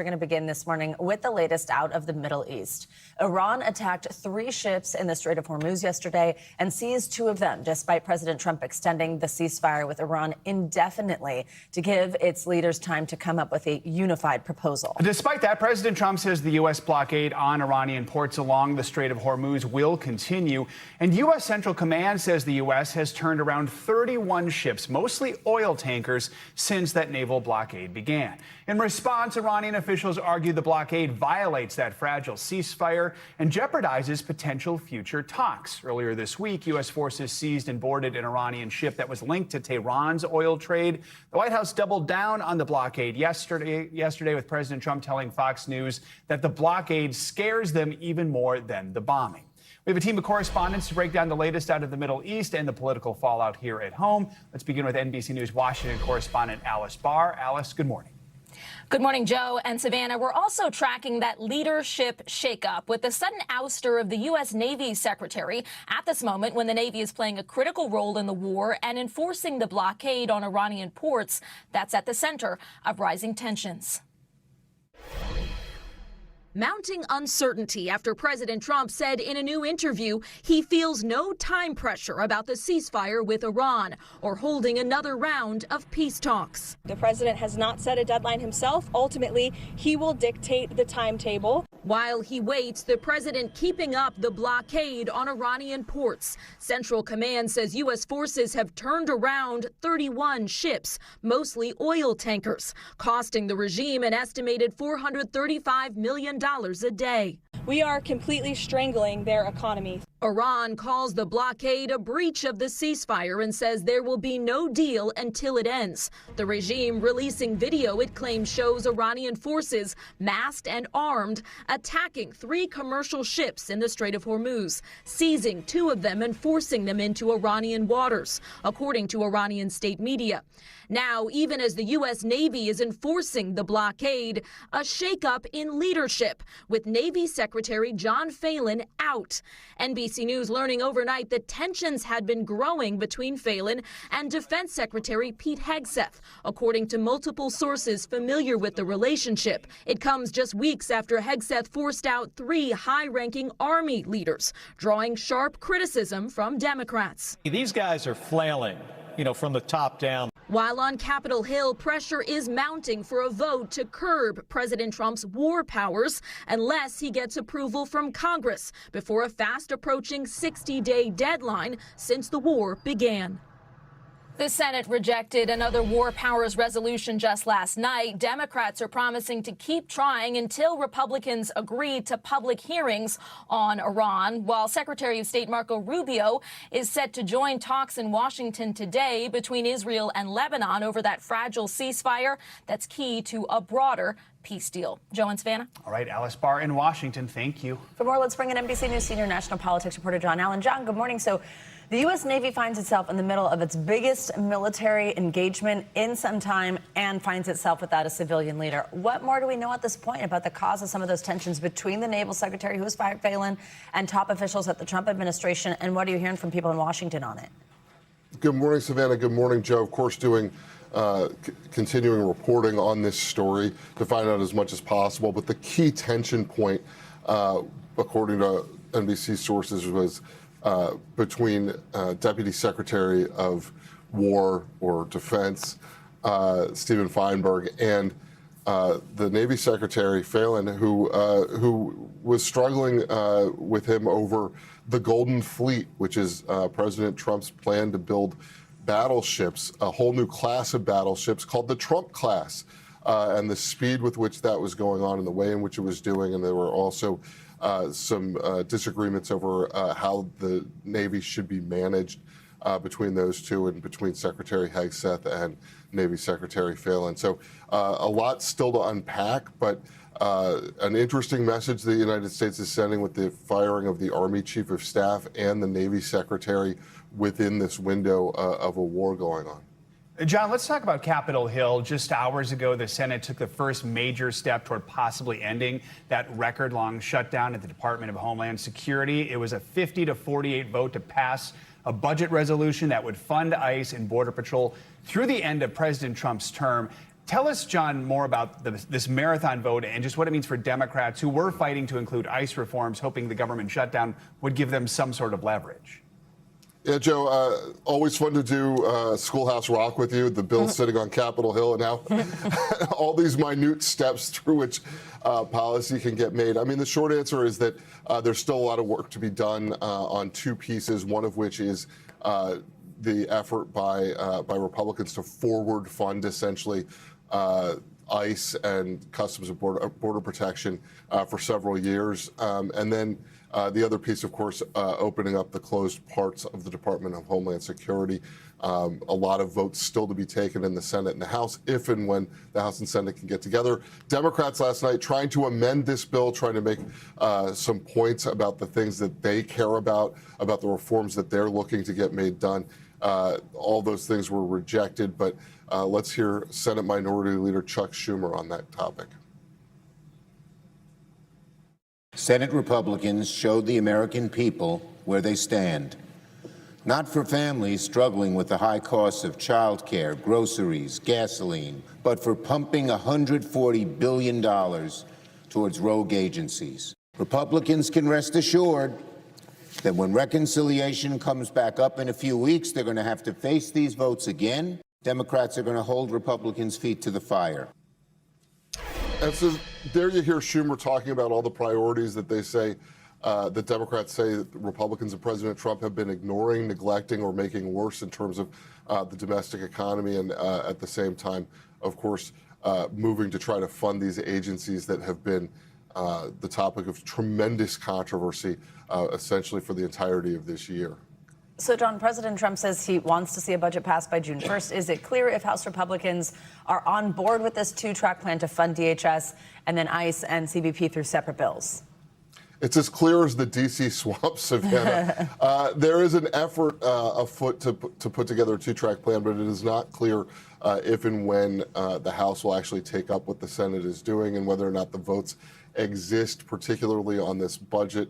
We're going to begin this morning with the latest out of the Middle East. Iran attacked 3 ships in the Strait of Hormuz yesterday and seized 2 of them, despite President Trump extending the ceasefire with Iran indefinitely to give its leaders time to come up with a unified proposal. Despite that, President Trump says the U.S. blockade on Iranian ports along the Strait of Hormuz will continue. And U.S. Central Command says the U.S. has turned around 31 ships, mostly oil tankers, since that naval blockade began. In response, Iranian officials argue the blockade violates that fragile ceasefire and jeopardizes potential future talks. Earlier this week, U.S. forces seized and boarded an Iranian ship that was linked to Tehran's oil trade. The White House doubled down on the blockade yesterday with President Trump telling Fox News that the blockade scares them even more than the bombing. We have a team of correspondents to break down the latest out of the Middle East and the political fallout here at home. Let's begin with NBC News Washington correspondent Alice Barr. Alice, good morning. Good morning, Joe and Savannah. We're also tracking that leadership shakeup with the sudden ouster of the U.S. Navy Secretary at this moment when the Navy is playing a critical role in the war and enforcing the blockade on Iranian ports. That's at the center of rising tensions. Mounting uncertainty after President Trump said in a new interview he feels no time pressure about the ceasefire with Iran or holding another round of peace talks. The president has not set a deadline himself. Ultimately, he will dictate the timetable. While he waits, the president keeping up the blockade on Iranian ports. Central Command says U.S. forces have turned around 31 ships, mostly oil tankers, costing the regime an estimated $435 million a day. We are completely strangling their economy. Iran calls the blockade a breach of the ceasefire and says there will be no deal until it ends. The regime releasing video it claims shows Iranian forces, masked and armed, attacking 3 commercial ships in the Strait of Hormuz, seizing 2 of them and forcing them into Iranian waters, according to Iranian state media. Now, even as the U.S. Navy is enforcing the blockade, a shakeup in leadership with Navy Secretary John Phelan out. NBC News learning overnight that tensions had been growing between Phelan and Defense Secretary Pete Hegseth, according to multiple sources familiar with the relationship. It comes just weeks after Hegseth forced out 3 high-ranking Army leaders, drawing sharp criticism from Democrats. These guys are flailing, from the top down. While on Capitol Hill, pressure is mounting for a vote to curb President Trump's war powers unless he gets approval from Congress before a fast-approaching 60-day deadline since the war began. The Senate rejected another war powers resolution just last night. Democrats are promising to keep trying until Republicans agree to public hearings on Iran, while Secretary of State Marco Rubio is set to join talks in Washington today between Israel and Lebanon over that fragile ceasefire that's key to a broader peace deal. Joe and Savannah. All right, Alice Barr in Washington. Thank you. For more, let's bring in NBC News senior national politics reporter John Allen. John, good morning. So the U.S. Navy finds itself in the middle of its biggest military engagement in some time and finds itself without a civilian leader. What more do we know at this point about the cause of some of those tensions between the naval secretary, who has fired Phelan, and top officials at the Trump administration? And what are you hearing from people in Washington on it? Good morning, Savannah. Good morning, Joe. Of course, doing continuing reporting on this story to find out as much as possible. But the key tension point, according to NBC sources, was between Deputy Secretary of War or Defense Stephen Feinberg and the Navy Secretary Phelan, who was struggling with him over the Golden Fleet, which is President Trump's plan to build battleships, a whole new class of battleships called the Trump class, and the speed with which that was going on and the way in which it was doing. And there were also some disagreements over how the Navy should be managed between those two and between Secretary Hegseth and Navy Secretary Phelan. So a lot still to unpack, but an interesting message the United States is sending with the firing of the Army Chief of Staff and the Navy Secretary within this window of a war going on. John, let's talk about Capitol Hill. Just hours ago, the Senate took the first major step toward possibly ending that record-long shutdown at the Department of Homeland Security. It was a 50-48 vote to pass a budget resolution that would fund ICE and Border Patrol through the end of President Trump's term. Tell us, John, more about this marathon vote and just what it means for Democrats who were fighting to include ICE reforms, hoping the government shutdown would give them some sort of leverage. Yeah, Joe, always fun to do Schoolhouse Rock with you. The bill sitting on Capitol Hill, and now all these minute steps through which policy can get made. I mean, the short answer is that there's still a lot of work to be done on two pieces, one of which is the effort by Republicans to forward fund essentially ICE and Customs and Border Protection for several years. And then the other piece, of course, opening up the closed parts of the Department of Homeland Security. A lot of votes still to be taken in the Senate and the House, if and when the House and Senate can get together. Democrats last night trying to amend this bill, trying to make some points about the things that they care about the reforms that they're looking to get made done. All those things were rejected, but let's hear Senate Minority Leader Chuck Schumer on that topic. Senate Republicans showed the American people where they stand. Not for families struggling with the high costs of childcare, groceries, gasoline, but for pumping $140 billion towards rogue agencies. Republicans can rest assured that when reconciliation comes back up in a few weeks, they're going to have to face these votes again. Democrats are going to hold Republicans' feet to the fire. And so there you hear Schumer talking about all the priorities that they say, that Democrats say that Republicans and President Trump have been ignoring, neglecting, or making worse in terms of the domestic economy. And at the same time, of course, moving to try to fund these agencies that have been the topic of tremendous controversy, essentially for the entirety of this year. So, John, President Trump says he wants to see a budget passed by June 1st. Is it clear if House Republicans are on board with this two-track plan to fund DHS and then ICE and CBP through separate bills? It's as clear as the D.C. swamp, Savannah. There is an effort afoot to put together a two-track plan, but it is not clear if and when the House will actually take up what the Senate is doing and whether or not the votes exist, particularly on this budget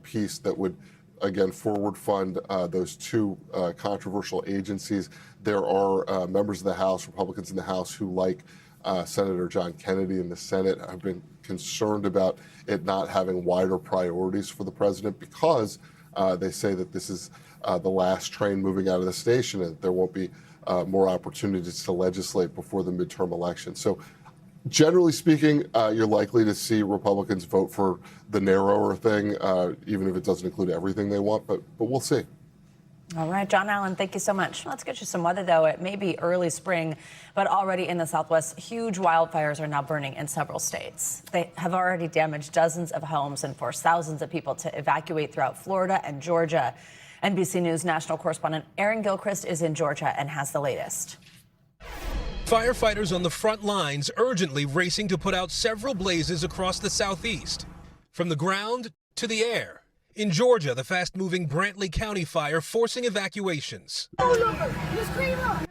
piece that would, again, forward fund those two controversial agencies. There are members of the House, Republicans in the House, who, like Senator John Kennedy in the Senate, have been concerned about it not having wider priorities for the president because they say that this is the last train moving out of the station and there won't be more opportunities to legislate before the midterm election. So generally speaking, you're likely to see Republicans vote for the narrower thing, even if it doesn't include everything they want, but we'll see. All right, John Allen, thank you so much. Let's get you some weather, though. It may be early spring, but already in the Southwest, huge wildfires are now burning in several states. They have already damaged dozens of homes and forced thousands of people to evacuate throughout Florida and Georgia. NBC News national correspondent Aaron Gilchrist is in Georgia and has the latest. Firefighters on the front lines urgently racing to put out several blazes across the southeast, from the ground to the air. In Georgia, the fast-moving Brantley County fire forcing evacuations.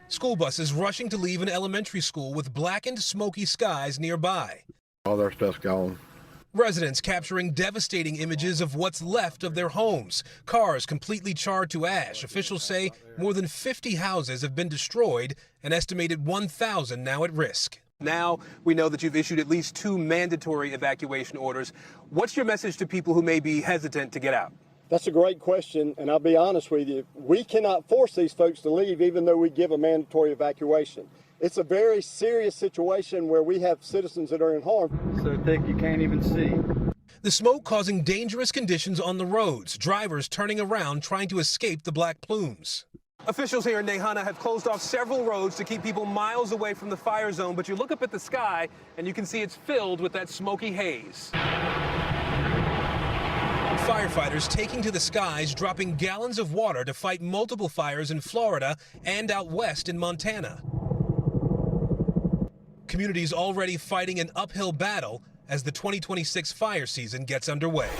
School buses rushing to leave an elementary school with blackened, smoky skies nearby. All their stuff's gone. Residents capturing devastating images of what's left of their homes. Cars completely charred to ash. Officials say more than 50 houses have been destroyed, an estimated 1,000 now at risk. Now we know that you've issued at least 2 mandatory evacuation orders. What's your message to people who may be hesitant to get out? That's a great question, and I'll be honest with you. We cannot force these folks to leave even though we give a mandatory evacuation. It's a very serious situation where we have citizens that are in harm. So thick you can't even see. The smoke causing dangerous conditions on the roads, drivers turning around trying to escape the black plumes. Officials here in Nahana have closed off several roads to keep people miles away from the fire zone, but you look up at the sky and you can see it's filled with that smoky haze. Firefighters taking to the skies, dropping gallons of water to fight multiple fires in Florida and out west in Montana. Communities already fighting an uphill battle as the 2026 fire season gets underway.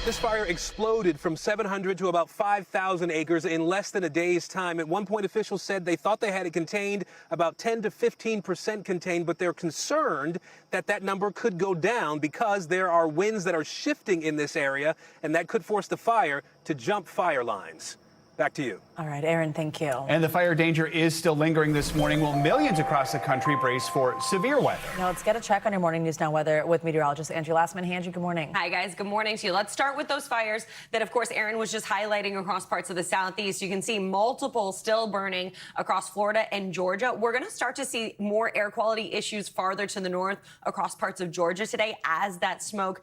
This fire exploded from 700 to about 5,000 acres in less than a day's time. At one point, officials said they thought they had it contained, about 10 to 15% contained, but they're concerned that that number could go down because there are winds that are shifting in this area, and that could force the fire to jump fire lines. Back to you. All right, Aaron, thank you. And the fire danger is still lingering this morning, while millions across the country brace for severe weather. Now let's get a check on your morning news now weather with meteorologist Angie Lastman. Angie, good morning. Hi, guys. Good morning to you. Let's start with those fires that, of course, Aaron was just highlighting across parts of the southeast. You can see multiple still burning across Florida and Georgia. We're going to start to see more air quality issues farther to the north across parts of Georgia today as that smoke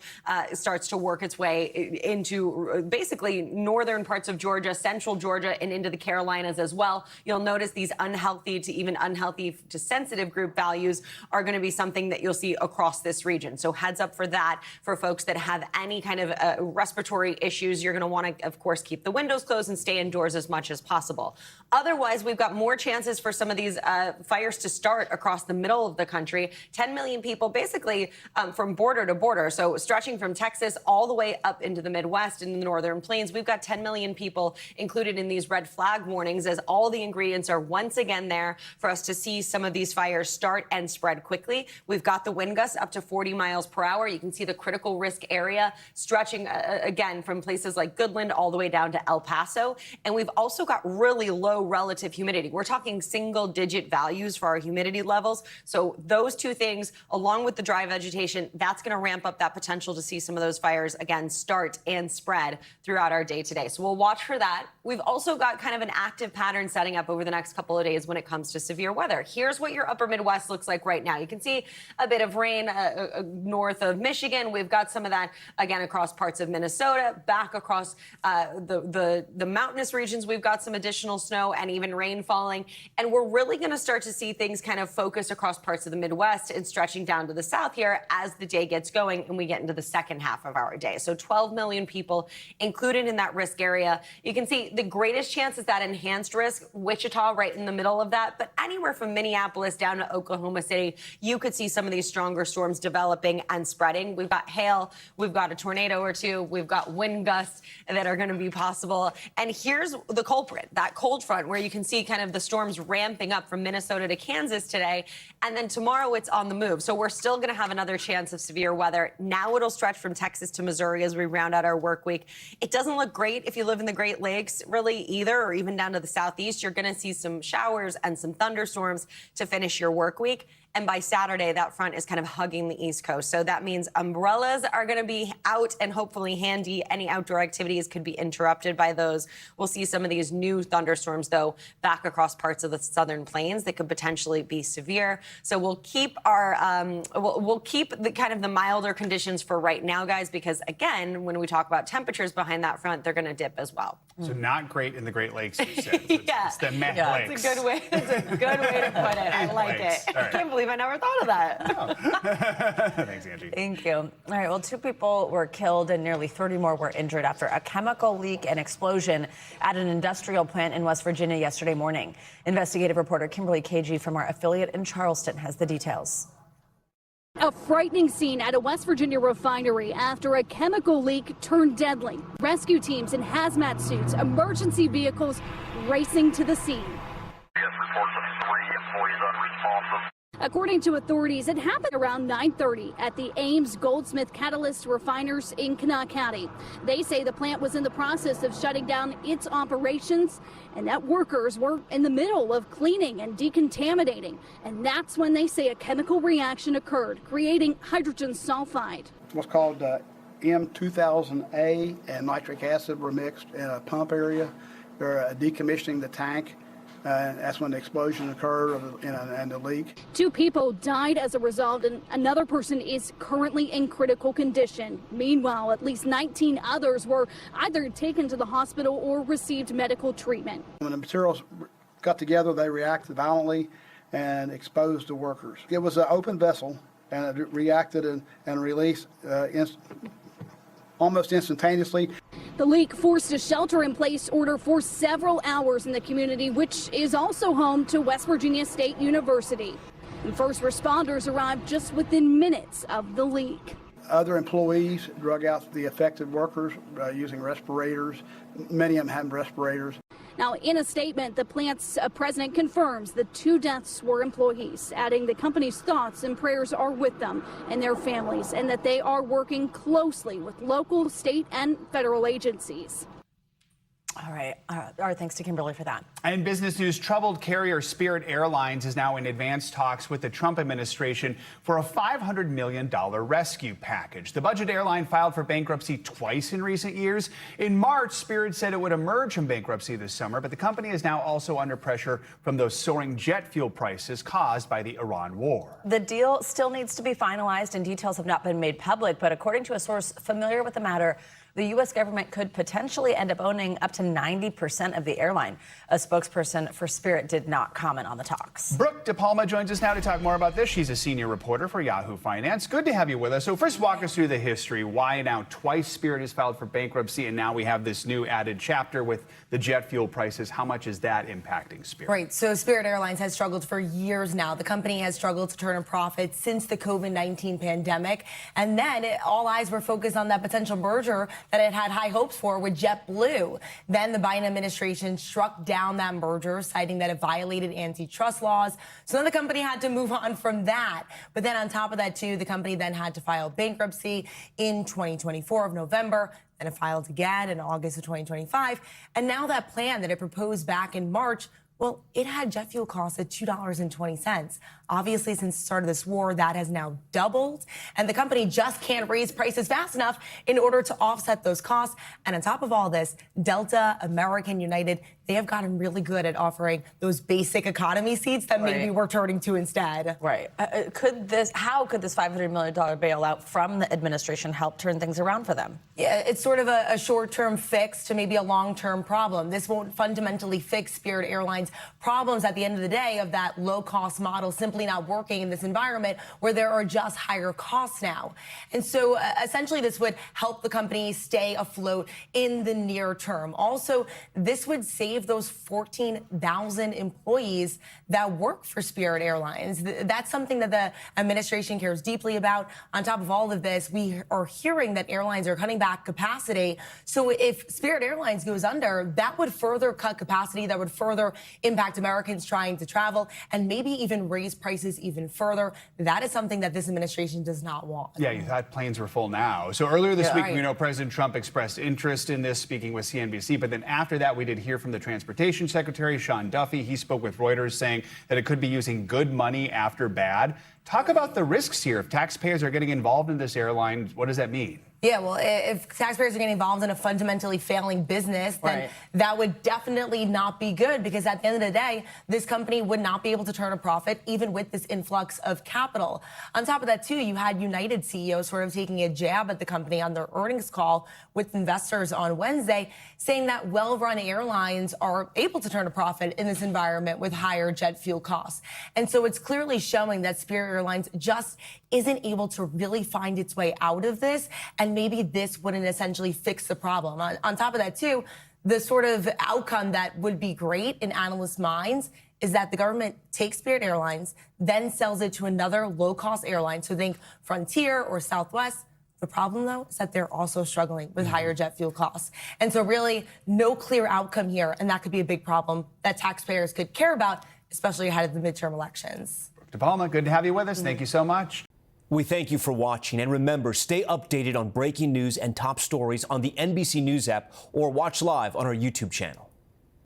starts to work its way into basically northern parts of Georgia, central Georgia, and into the Carolinas as well. You'll notice these unhealthy to even unhealthy to sensitive group values are going to be something that you'll see across this region. So heads up for that for folks that have any kind of respiratory issues. You're going to want to, of course, keep the windows closed and stay indoors as much as possible. Otherwise, we've got more chances for some of these fires to start across the middle of the country. 10 million people basically from border to border. So stretching from Texas all the way up into the Midwest and the northern plains. We've got 10 million people included in these red flag warnings as all the ingredients are once again there for us to see some of these fires start and spread quickly. We've got the wind gusts up to 40 miles per hour. You can see the critical risk area stretching again from places like Goodland all the way down to El Paso. And we've also got really low relative humidity. We're talking single digit values for our humidity levels. So those two things, along with the dry vegetation, that's going to ramp up that potential to see some of those fires again start and spread throughout our day today. So we'll watch for that. We've also got kind of an active pattern setting up over the next couple of days when it comes to severe weather. Here's what your upper Midwest looks like right now. You can see a bit of rain north of Michigan. We've got some of that again across parts of Minnesota, back across the mountainous regions. We've got some additional snow and even rain falling. And we're really going to start to see things kind of focus across parts of the Midwest and stretching down to the south here as the day gets going and we get into the second half of our day. So 12 million people included in that risk area. You can see the greatest chance is that enhanced risk, Wichita right in the middle of that. But anywhere from Minneapolis down to Oklahoma City, you could see some of these stronger storms developing and spreading. We've got hail, we've got a tornado or two, we've got wind gusts that are going to be possible. And here's the culprit, that cold front where you can see kind of the storms ramping up from Minnesota to Kansas today. And then tomorrow it's on the move. So we're still going to have another chance of severe weather. Now it'll stretch from Texas to Missouri as we round out our work week. It doesn't look great if you live in the Great Lakes really either, or even down to the southeast. You're going to see some showers and some thunderstorms to finish your work week. And by Saturday, that front is kind of hugging the East Coast. So that means umbrellas are going to be out and hopefully handy. Any outdoor activities could be interrupted by those. We'll see some of these new thunderstorms, though, back across parts of the southern plains that could potentially be severe. So we'll keep our we'll keep the kind of the milder conditions for right now, guys, because again, when we talk about temperatures behind that front, they're going to dip as well. So not great in the Great Lakes, you said. Yeah. It's the Meh It's Lakes. a good way. It's a good way to put it. I like Lakes. it. All right. I can't believe I never thought of that. Thanks, Angie. Thank you. All right, well, 2 people were killed and nearly 30 more were injured after a chemical leak and explosion at an industrial plant in West Virginia yesterday morning. Investigative reporter Kimberly KG from our affiliate in Charleston has the details. A frightening scene at a West Virginia refinery after a chemical leak turned deadly. Rescue teams in hazmat suits, emergency vehicles racing to the scene. Yes, reports of 3 employees unresponsive. According to authorities, it happened around 9:30 at the Ames Goldsmith Catalyst refiners in Kanawha County. They say the plant was in the process of shutting down its operations and that workers were in the middle of cleaning and decontaminating. And that's when they say a chemical reaction occurred, creating hydrogen sulfide. What's called M2000A and nitric acid were mixed in a pump area. They're decommissioning the tank. That's when the explosion occurred and the leak. 2 people died as a result, and another person is currently in critical condition. Meanwhile, at least 19 others were either taken to the hospital or received medical treatment. When the materials got together, they reacted violently and exposed the workers. It was an open vessel, and it reacted and released almost instantaneously. The leak forced a shelter-in-place order for several hours in the community, which is also home to West Virginia State University. And first responders arrived just within minutes of the leak. Other employees drug out the affected workers using respirators. Many of them had respirators. Now, in a statement, the plant's president confirms the 2 deaths were employees, adding the company's thoughts and prayers are with them and their families, and that they are working closely with local, state, and federal agencies. All right. Our thanks to Kimberly for that. And business news, troubled carrier Spirit Airlines is now in advanced talks with the Trump administration for a $500 million rescue package. The budget airline filed for bankruptcy twice in recent years. In March, Spirit said it would emerge from bankruptcy this summer, but the company is now also under pressure from those soaring jet fuel prices caused by the Iran war. The deal still needs to be finalized and details have not been made public, but according to a source familiar with the matter, the U.S. government could potentially end up owning up to 90% of the airline. A spokesperson for Spirit did not comment on the talks. Brooke DePalma joins us now to talk more about this. She's a senior reporter for Yahoo Finance. Good to have you with us. So first, walk us through the history. Why now twice Spirit has filed for bankruptcy, and now we have this new added chapter with the jet fuel prices. How much is that impacting Spirit? Right. So Spirit Airlines has struggled for years now. The company has struggled to turn a profit since the COVID-19 pandemic. And then all eyes were focused on that potential merger that it had high hopes for with JetBlue. Then the Biden administration struck down that merger, citing that it violated antitrust laws. So then the company had to move on from that. But then on top of that, too, the company then had to file bankruptcy in 2024 of November. And it filed again in August of 2025. And now that plan that it proposed back in March, well, it had jet fuel costs at $2.20. Obviously, since the start of this war, that has now doubled. And the company just can't raise prices fast enough in order to offset those costs. And on top of all this, Delta, American, United, they have gotten really good at offering those basic economy seats that maybe we're turning to instead. Right. How could this $500 million bailout from the administration help turn things around for them? Yeah, it's sort of a short-term fix to maybe a long-term problem. This won't fundamentally fix Spirit Airlines' problems at the end of the day of that low-cost model simply not working in this environment where there are just higher costs now. And so essentially this would help the company stay afloat in the near term. Also, this would save those 14,000 employees that work for Spirit Airlines. That's something that the administration cares deeply about. On top of all of this, we are hearing that airlines are cutting back capacity. So if Spirit Airlines goes under, that would further cut capacity, that would further impact Americans trying to travel and maybe even raise prices even further. That is something that this administration does not want. Yeah, you thought planes were full now. So earlier this week, right. we know President Trump expressed interest in this, speaking with CNBC. But then after that, we did hear from the Transportation Secretary, Sean Duffy. He spoke with Reuters saying that it could be using good money after bad. Talk about the risks here. If taxpayers are getting involved in this airline, what does that mean? Yeah, well, if taxpayers are getting involved in a fundamentally failing business, then that would definitely not be good, because at the end of the day, this company would not be able to turn a profit even with this influx of capital. On top of that, too, you had United CEO sort of taking a jab at the company on their earnings call with investors on Wednesday, saying that well-run airlines are able to turn a profit in this environment with higher jet fuel costs. And so it's clearly showing that Spirit Airlines just isn't able to really find its way out of this, and maybe this wouldn't essentially fix the problem. On top of that, too, the sort of outcome that would be great in analysts' minds is that the government takes Spirit Airlines, then sells it to another low-cost airline. So think Frontier or Southwest. The problem, though, is that they're also struggling with higher jet fuel costs. And so really no clear outcome here, and that could be a big problem that taxpayers could care about, especially ahead of the midterm elections. DePalma, good to have you with us. Thank you so much. We thank you for watching, and remember, stay updated on breaking news and top stories on the NBC News app or watch live on our YouTube channel.